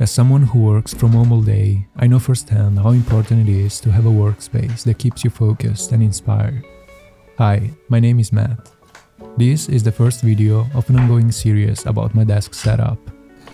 As someone who works from home all day, I know firsthand how important it is to have a workspace that keeps you focused and inspired. Hi, my name is Matt. This is the first video of an ongoing series about my desk setup.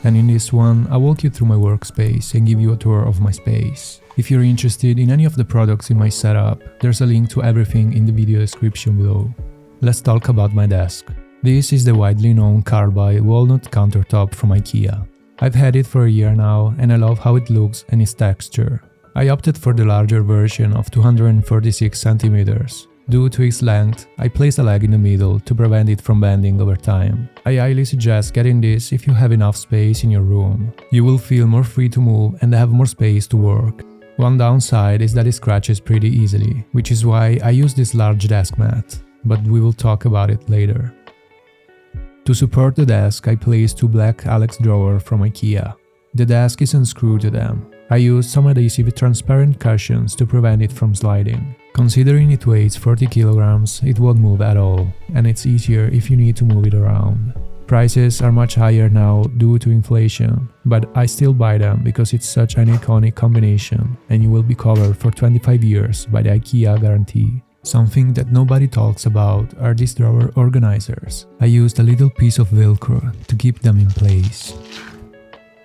And in this one, I'll walk you through my workspace and give you a tour of my space. If you're interested in any of the products in my setup, there's a link to everything in the video description below. Let's talk about my desk. This is the widely known Karlby walnut countertop from IKEA. I've had it for a year now and I love how it looks and its texture. I opted for the larger version of 236 cm. Due to its length, I placed a leg in the middle to prevent it from bending over time. I highly suggest getting this if you have enough space in your room. You will feel more free to move and have more space to work. One downside is that it scratches pretty easily, which is why I use this large desk mat, but we will talk about it later. To support the desk, I placed two black Alex drawers from IKEA. The desk is unscrewed to them. I used some adhesive transparent cushions to prevent it from sliding. Considering it weighs 40 kilograms, it won't move at all, and it's easier if you need to move it around. Prices are much higher now due to inflation, but I still buy them because it's such an iconic combination, and you will be covered for 25 years by the IKEA guarantee. Something that nobody talks about are these drawer organizers. I used a little piece of Velcro to keep them in place.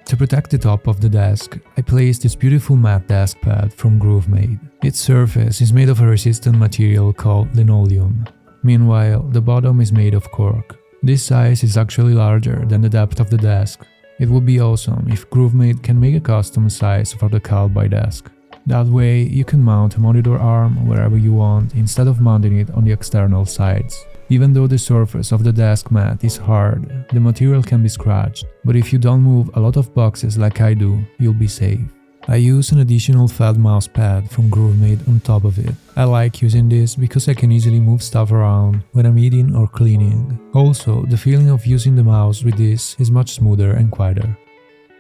To protect the top of the desk, I placed this beautiful matte desk pad from Grovemade. Its surface is made of a resistant material called linoleum. Meanwhile, the bottom is made of cork. This size is actually larger than the depth of the desk. It would be awesome if Grovemade can make a custom size for the Karlby desk. That way, you can mount a monitor arm wherever you want instead of mounting it on the external sides. Even though the surface of the desk mat is hard, the material can be scratched, but if you don't move a lot of boxes like I do, you'll be safe. I use an additional felt mouse pad from Grovemade on top of it. I like using this because I can easily move stuff around when I'm eating or cleaning. Also, the feeling of using the mouse with this is much smoother and quieter.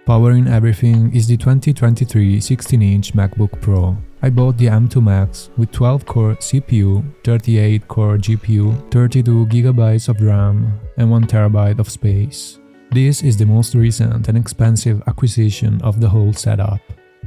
Powering everything is the 2023 16-inch MacBook Pro. I bought the M2 Max with 12-core CPU, 38-core GPU, 32 GB of RAM, and 1 TB of space. This is the most recent and expensive acquisition of the whole setup.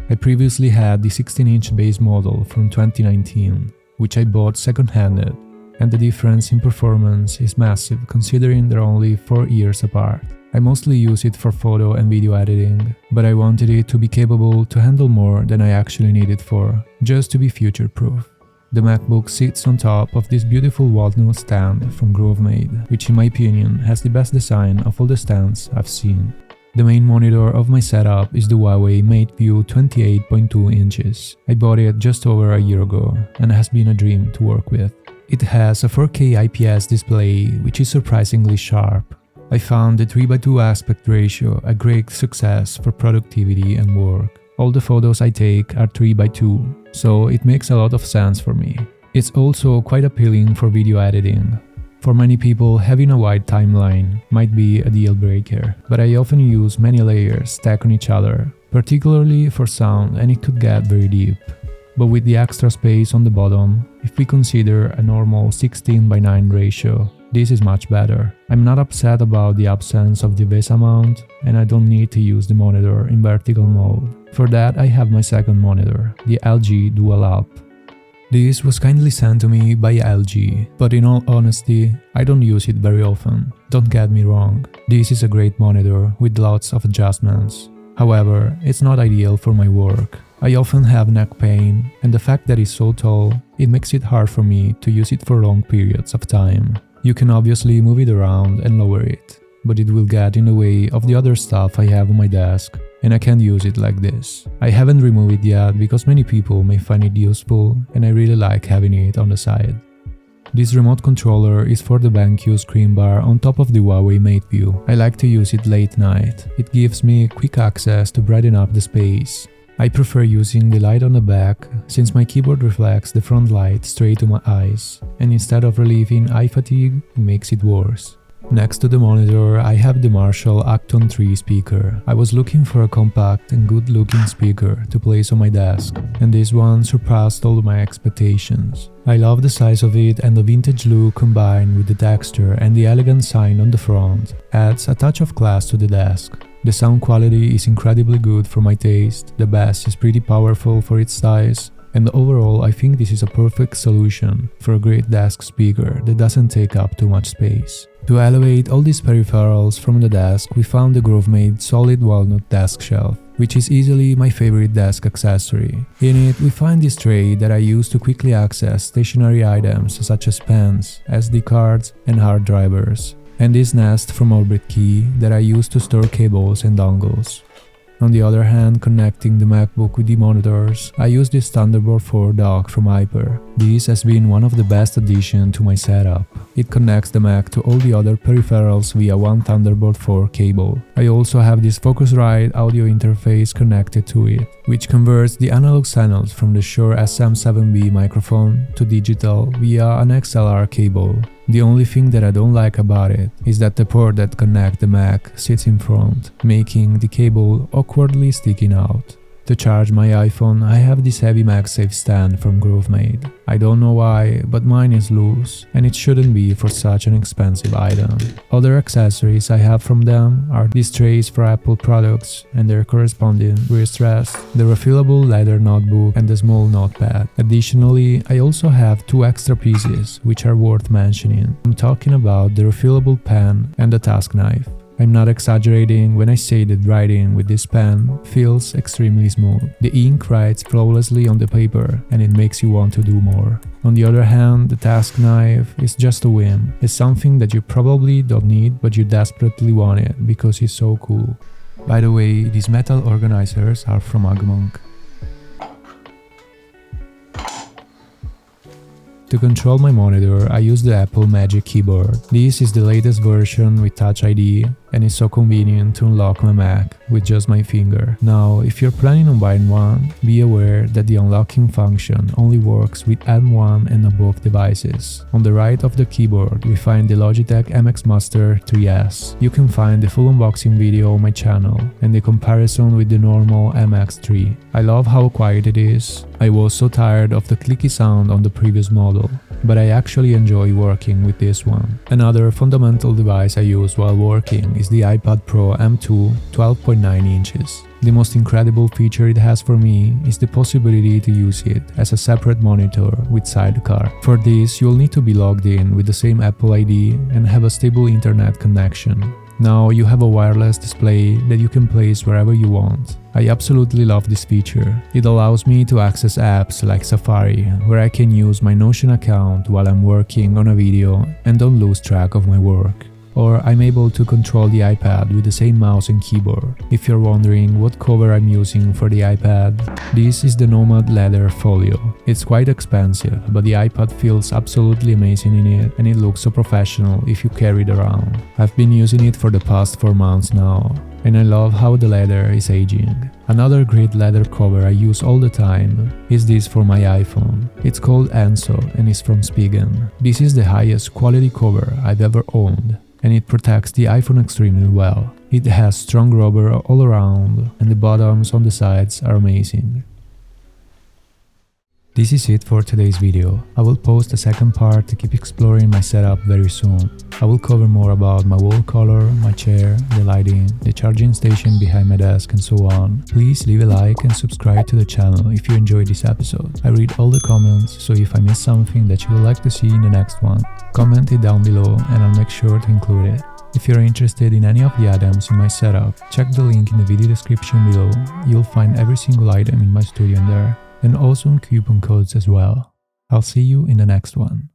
I previously had the 16-inch base model from 2019, which I bought second-handed, and the difference in performance is massive considering they're only 4 years apart. I mostly use it for photo and video editing, but I wanted it to be capable to handle more than I actually need it for, just to be future-proof. The MacBook sits on top of this beautiful walnut stand from Grovemade, which in my opinion has the best design of all the stands I've seen. The main monitor of my setup is the Huawei Mateview 28.2 inches. I bought it just over a year ago, and has been a dream to work with. It has a 4K IPS display, which is surprisingly sharp. I found the 3:2 aspect ratio a great success for productivity and work. All the photos I take are 3:2, so it makes a lot of sense for me. It's also quite appealing for video editing. For many people, having a wide timeline might be a deal breaker, but I often use many layers stacked on each other, particularly for sound, and it could get very deep. But with the extra space on the bottom, if we consider a normal 16:9 ratio, this is much better. I'm not upset about the absence of the VESA mount, and I don't need to use the monitor in vertical mode. For that, I have my second monitor, the LG DualUp. This was kindly sent to me by LG, but in all honesty, I don't use it very often. Don't get me wrong, this is a great monitor with lots of adjustments. However, it's not ideal for my work. I often have neck pain, and the fact that it's so tall, it makes it hard for me to use it for long periods of time. You can obviously move it around and lower it, but it will get in the way of the other stuff I have on my desk, and I can't use it like this. I haven't removed it yet because many people may find it useful, and I really like having it on the side. This remote controller is for the BenQ ScreenBar on top of the Huawei Mateview. I like to use it late night. It gives me quick access to brighten up the space. I prefer using the light on the back, since my keyboard reflects the front light straight to my eyes, and instead of relieving eye fatigue, it makes it worse. Next to the monitor, I have the Marshall Acton 3 speaker. I was looking for a compact and good-looking speaker to place on my desk, and this one surpassed all my expectations. I love the size of it, and the vintage look combined with the texture and the elegant sign on the front adds a touch of class to the desk. The sound quality is incredibly good for my taste, the bass is pretty powerful for its size, and overall I think this is a perfect solution for a great desk speaker that doesn't take up too much space. To elevate all these peripherals from the desk, we found the Grovemade solid walnut desk shelf, which is easily my favorite desk accessory. In it, we find this tray that I use to quickly access stationary items such as pens, SD cards, and hard drivers, and this nest from Orbitkey that I use to store cables and dongles. On the other hand, connecting the MacBook with the monitors, I use this TB4 Dock from TYPEWRITER. This has been one of the best additions to my setup. It connects the Mac to all the other peripherals via one Thunderbolt 4 cable. I also have this Focusrite audio interface connected to it, which converts the analog channels from the Shure SM7B microphone to digital via an XLR cable. The only thing that I don't like about it is that the port that connects the Mac sits in front, making the cable awkwardly sticking out. To charge my iPhone, I have this heavy MagSafe stand from Grovemade. I don't know why, but mine is loose, and it shouldn't be for such an expensive item. Other accessories I have from them are these trays for Apple products and their corresponding wrist rest, the refillable leather notebook, and the small notepad. Additionally, I also have two extra pieces which are worth mentioning. I'm talking about the refillable pen and the task knife. I'm not exaggerating when I say that writing with this pen feels extremely smooth. The ink writes flawlessly on the paper and it makes you want to do more. On the other hand, the task knife is just a whim. It's something that you probably don't need but you desperately want it because it's so cool. By the way, these metal organizers are from Agmonk. To control my monitor, I use the Apple Magic Keyboard. This is the latest version with Touch ID and it's so convenient to unlock my Mac with just my finger. Now, if you're planning on buying one, be aware that the unlocking function only works with M1 and above devices. On the right of the keyboard, we find the Logitech MX Master 3S. You can find the full unboxing video on my channel and the comparison with the normal MX3. I love how quiet it is. I was so tired of the clicky sound on the previous model, but I actually enjoy working with this one. Another fundamental device I use while working is the iPad Pro M2 12.9 inches. The most incredible feature it has for me is the possibility to use it as a separate monitor with Sidecar. For this, you'll need to be logged in with the same Apple ID and have a stable internet connection. Now you have a wireless display that you can place wherever you want. I absolutely love this feature. It allows me to access apps like Safari, where I can use my Notion account while I'm working on a video and don't lose track of my work. Or I'm able to control the iPad with the same mouse and keyboard. If you're wondering what cover I'm using for the iPad, this is the Nomad leather folio. It's quite expensive, but the iPad feels absolutely amazing in it and it looks so professional if you carry it around. I've been using it for the past 4 months now, and I love how the leather is aging. Another great leather cover I use all the time is this for my iPhone. It's called Enzo and is from Spigen. This is the highest quality cover I've ever owned, and it protects the iPhone extremely well. It has strong rubber all around and the bottoms on the sides are amazing. This is it for today's video. I will post a second part to keep exploring my setup very soon. I will cover more about my wall color, my chair, the lighting, the charging station behind my desk and so on. Please leave a like and subscribe to the channel if you enjoyed this episode. I read all the comments, so if I miss something that you would like to see in the next one, comment it down below and I'll make sure to include it. If you're interested in any of the items in my setup, check the link in the video description below. You'll find every single item in my studio in there, and also coupon codes as well. I'll see you in the next one.